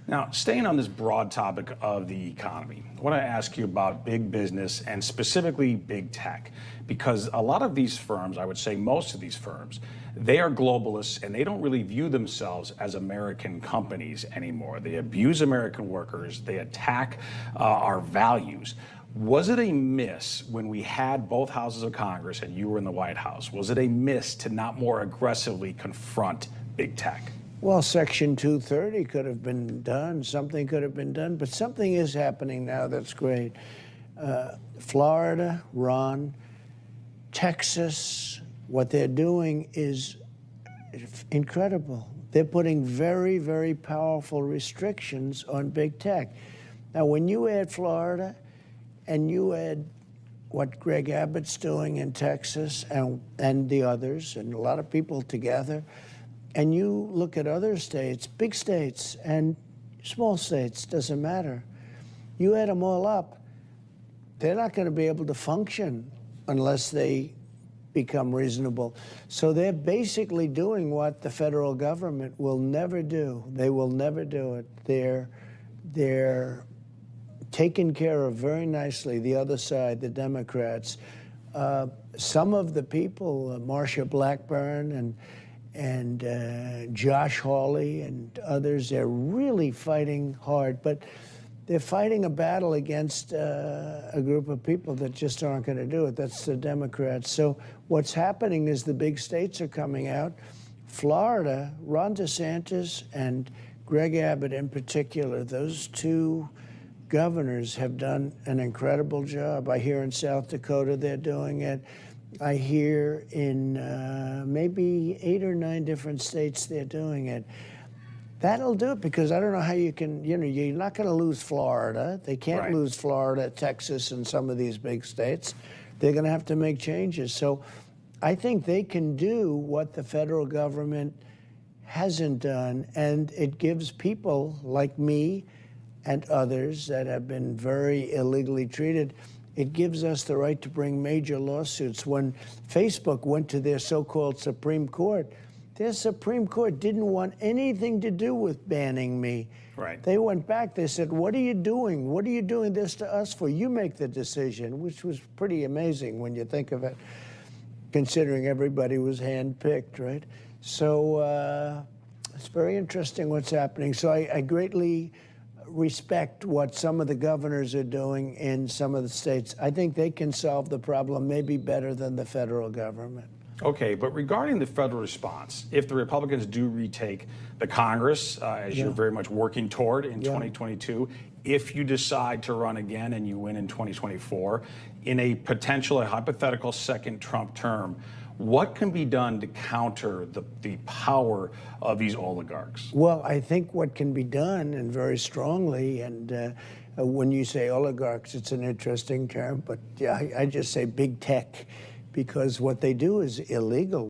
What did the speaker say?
Now, staying on this broad topic of the economy, I want to ask you about big business and specifically big tech, because a lot of these firms, I would say most of these firms, they are globalists and they don't really view themselves as American companies anymore. They abuse American workers, they attack our values. Was it a miss when we had both houses of Congress and you were in the White House? Was it a miss to not more aggressively confront big tech? Well, Section 230 could have been done. Something could have been done. But something is happening now that's great. Florida, Ron, Texas, what they're doing is incredible. They're putting very, very powerful restrictions on big tech. Now, when you add Florida and you add what Greg Abbott's doing in Texas and the others, and a lot of people together, and you look at other states, big states and small states, doesn't matter. You add them all up, they're not going to be able to function unless they become reasonable. So they're basically doing what the federal government will never do. They will never do it. They're taken care of very nicely, the other side, the Democrats. Some of the people, Marsha Blackburn and Josh Hawley and others, they're really fighting hard, but they're fighting a battle against a group of people that just aren't going to do it. That's the Democrats. So what's happening is the big states are coming out. Florida, Ron DeSantis and Greg Abbott in particular, those two governors have done an incredible job. I hear in South Dakota they're doing it. I hear in maybe 8 or 9 different states they're doing it. That'll do it, because I don't know how you can, you're not going to lose Florida. They can't lose Florida, Texas, and some of these big states. They're going to have to make changes. So I think they can do what the federal government hasn't done, and it gives people like me and others that have been very illegally treated, it gives us the right to bring major lawsuits. When Facebook went to their so-called Supreme Court, their Supreme Court didn't want anything to do with banning me. Right. They went back, they said, what are you doing? What are you doing this to us for? You make the decision, which was pretty amazing when you think of it, considering everybody was handpicked, right? So it's very interesting what's happening. So I greatly respect what some of the governors are doing in some of the states. I think they can solve the problem maybe better than the federal government. Okay, but regarding the federal response, if the Republicans do retake the Congress, as you're very much working toward in 2022, if you decide to run again and you win in 2024, in a potential, a hypothetical second Trump term, what can be done to counter the power of these oligarchs? Well, I think what can be done, and very strongly, and when you say oligarchs, it's an interesting term, but yeah, I just say big tech, because what they do is illegal.